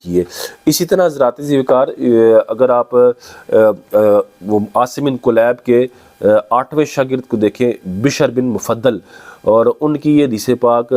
کیے۔ اسی طرح حضرات ذوالفقار اگر آپ وہ عاصم بن کلیب کے 8ویں شاگرد کو دیکھیں بشر بن مفضل، اور ان کی یہ حدیث پاک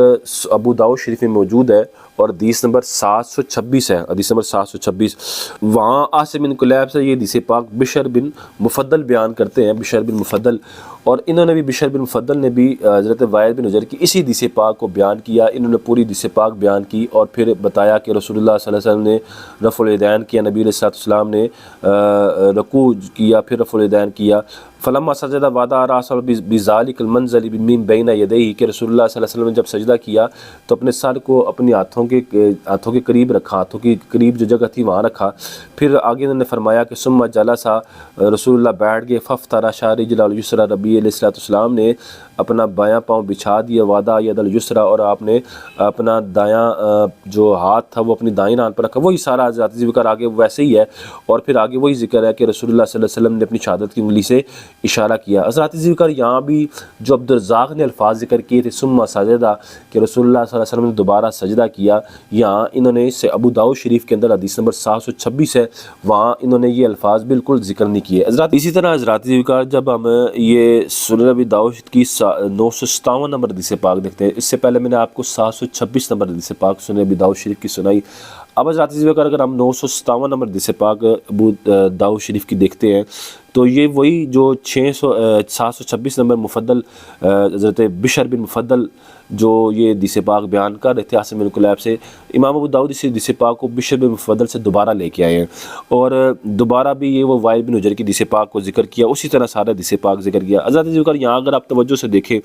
ابو داؤد شریف میں موجود ہے اور حدیث نمبر 726 ہے، حدیث نمبر 726۔ وہاں عاصم بن کلیب سے یہ حدیث پاک بشر بن مفضل بیان کرتے ہیں، بشر بن مفضل، اور انہوں نے بھی بشر بن مفضل نے بھی حضرت وائل بن حجر کی اسی حدیث پاک کو بیان کیا۔ انہوں نے پوری حدیث پاک بیان کی اور پھر بتایا کہ رسول اللہ صلی اللہ علیہ وسلم نے رفع الیدین کیا، نبی علیہ السلام نے رکوع کیا، پھر رفع الیدین کیا۔ فلما سجد وضع راسه بذلك المنزل من بین یدیہ، کہ رسول اللہ صلی اللہ علیہ وسلم نے جب سجدہ کیا تو اپنے سر کو اپنے ہاتھوں کے قریب رکھا، ہاتھوں کے قریب جو جگہ تھی وہاں رکھا۔ پھر آگے انہوں نے فرمایا کہ ثم جلس، رسول اللہ بیٹھ گئے، فافترش رجلہ الیسریٰ، نبی علیہ السلام نے اپنا بایاں پاؤں بچھا دیا، وضع ید الیسریٰ، اور آپ نے اپنا دایاں جو ہاتھ تھا وہ اپنی دائیں ران پر رکھا۔ وہی سارا حضرات ذکر آگے ویسے ہی ہے، اور پھر آگے وہی ذکر ہے کہ رسول اللہ صلی اللہ علیہ وسلم نے اپنی شہادت کی انگلی سے اشارہ کیا۔ حضرات ذکر یہاں بھی جو عبدالرزاق نے الفاظ ذکر کیے تھے ثم سجدہ، کہ رسول اللہ صلی اللہ علیہ وسلم نے دوبارہ سجدہ کیا، یہاں انہوں نے اس سے ابو داؤد شریف کے اندر حدیث نمبر 726 ہے، وہاں انہوں نے یہ الفاظ بالکل ذکر نہیں کیے۔ حضرات اسی طرح حضرات ذکر جب ہم یہ سنن ابی داؤد کی 957 نمبر حدیث پاک دیکھتے ہیں، اس سے پہلے میں نے آپ کو 726 نمبر حدیث پاک سنن ابی داؤد شریف کی سنائی۔ اب حضرات ذکر اگر ہم 957 نمبر حدیث پاک ابو داؤد شریف کی دیکھتے ہیں تو یہ وہی جو 726 نمبر مفضل حضرت بشر بن مفضل جو یہ حدیث پاک بیان کر رہے تھے عاصم بن کلیب سے، امام ابو داؤد اس حدیث پاک کو بشر بن مفضل سے دوبارہ لے کے آئے ہیں، اور دوبارہ بھی یہ وہ وائل بن حجر کی حدیث پاک کو ذکر کیا، اسی طرح سارا حدیث پاک ذکر کیا۔ حضرات ذکر یہاں اگر آپ توجہ سے دیکھیں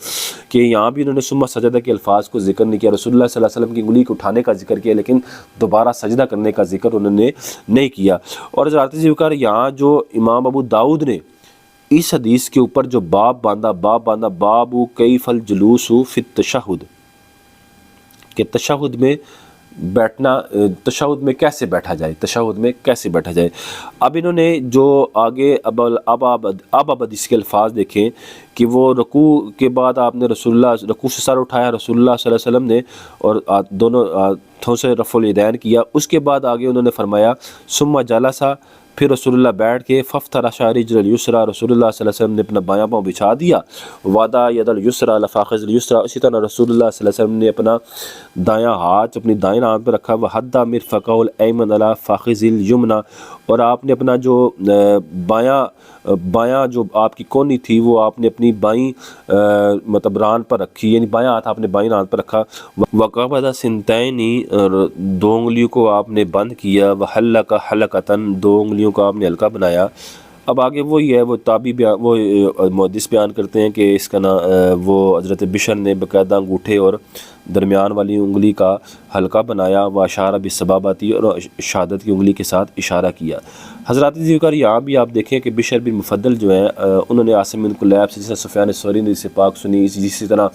کہ یہاں بھی انہوں نے ثم سجدہ کے الفاظ کو ذکر نہیں کیا، رسول اللہ صلی اللہ علیہ وسلم کی انگلی کو اٹھانے کا ذکر کیا، لیکن دوبارہ سجدہ کرنے کا ذکر انہوں نے نہیں کیا۔ اور حضرات ذکر یہاں جو امام ابو داؤد نے اس حدیث کے اوپر جو باب باندھا باب کیف الجلوس فی التشہد، کہ تشہد میں بیٹھنا، تشہد میں کیسے بیٹھا جائے، تشہد میں کیسے بیٹھا جائے۔ اب انہوں نے جو آگے اب حدیث کے الفاظ دیکھیں کہ وہ رکوع کے بعد آپ نے رسول اللہ رکوع سے سر اٹھایا رسول اللہ صلی اللہ علیہ وسلم نے، اور دونوں ہاتھوں سے رفع الیدین کیا، اس کے بعد آگے انہوں نے فرمایا ثم جلسا، پھر رسول اللہ بیٹھ کے فافترش رجل الیسریٰ، رسول اللہ صلی اللہ علیہ وسلم نے اپنا بایاں پاؤں بچھا دیا، وضع ید الیسریٰ علی فاخذ الیسریٰ، اسی طرح رسول اللہ صلی اللہ علیہ وسلم نے اپنا دایاں ہاتھ اپنی دائیں آنکھ پہ رکھا، وحد مرفقہ الایمن علی فاخذ الیمنی، اور آپ نے اپنا جو بایاں جو آپ کی کونی تھی وہ آپ نے اپنی بائیں مطلب ران پر رکھی، یعنی بایاں ہاتھ آپ نے بائیں ران پر رکھا، وقبض سنتینی، دو انگلیوں کو آپ نے بند کیا، وحلق حلقتن، دو انگلیوں کو آپ نے حلقہ بنایا۔ اب آگے وہی ہے، وہ وہ محدث بیان کرتے ہیں کہ اس کا وہ حضرت بشر نے باقاعدہ انگوٹھے اور درمیان والی انگلی کا حلقہ بنایا، وہ اشارہ بالسبابتی، اور شہادت کی انگلی کے ساتھ اشارہ کیا۔ حضرات ذکر یہاں بھی آپ دیکھیں کہ بشر بن مفضل جو ہیں انہوں نے عاصم بن کلیب سے، جس طرح سفیان ثوری نے اسے پاک سنی، اسی طرح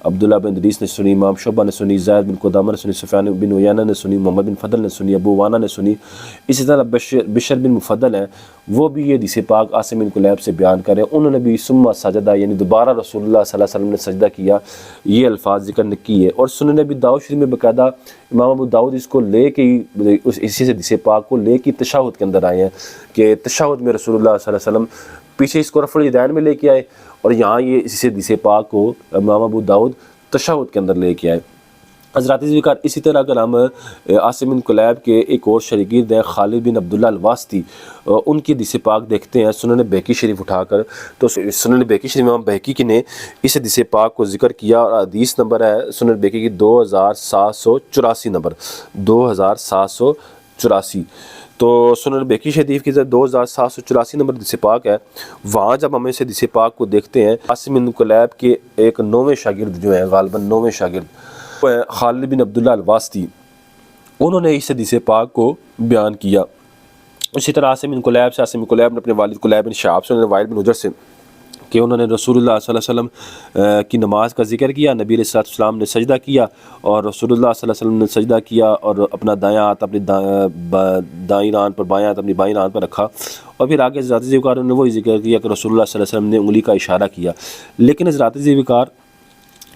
عبداللہ بن ادریس نے سنی، امام شعبہ نے سنی، زید بن قدامہ نے سنی، سفیان بن عیینہ نے سنی، محمد بن فضل نے سنی، ابو عوانہ نے سنی، اسی طرح بشر بن مفضل ہیں وہ بھی یہ حدیث پاک عاصم بن کلیب سے بیان کر رہے ہیں، انہوں نے بھی ثم سجدہ، یعنی دوبارہ رسول اللہ صلی اللہ علیہ وسلم نے سجدہ کیا، یہ الفاظ ذکر کیے۔ اور سنن ابی داؤد شریف میں باقاعدہ امام ابو داؤد اس کو لے کے اسی سے حدیث پاک کو لے کے تشہد کے اندر آئے ہیں کہ تشہد میں رسول اللہ صلی اللہ علیہ وسلم پیچھے اس کو رفع الیدین میں لے کے آئے، اور یہاں یہ اسی حدیث پاک کو امام ابو داؤد تشہد کے اندر لے کے آئے۔ حضرات ذکر اسی طرح اگر ہم عاصم بن کلیب کے ایک اور شاگرد ہیں خالد بن عبداللہ الواسطی، ان کی حدیث پاک دیکھتے ہیں سنن بہقی شریف اٹھا کر، تو سنن بہقی شریف امام بہقی کی نے اس حدیث پاک کو ذکر کیا، اور حدیث نمبر ہے سنن بہقی کی 2784 نمبر، 2784۔ تو سنن بہقی شریف کی 2784 نمبر حدیث پاک ہے، وہاں جب ہم اس حدیث پاک کو دیکھتے ہیں، عاصم بن کلیب کے ایک 9ویں شاگرد جو ہیں، غالباً 9ویں شاگرد خالد بن عبداللہ الواسطی، انہوں نے اس حدیث پاک کو بیان کیا۔ اسی طرح عاصم بن کلیب سے، عاصم بن کلیب نے اپنے والد کلیب بن شہاب سے، انہوں نے وائل بن حجر سے، کہ انہوں نے رسول اللہ صلی اللہ علیہ وسلم کی نماز کا ذکر کیا، نبی علیہ السلام نے سجدہ کیا، اور رسول اللہ صلی اللہ علیہ وسلم نے سجدہ کیا اور اپنا دایاں ہاتھ اپنی دائیں ران پر، بایاں ہاتھ اپنی بائیں ران پر رکھا، اور پھر آگے حضرات ذکر نے وہی ذکر کیا کہ رسول اللہ صلی اللہ علیہ وسلم نے انگلی کا اشارہ کیا۔ لیکن حضرات ذکر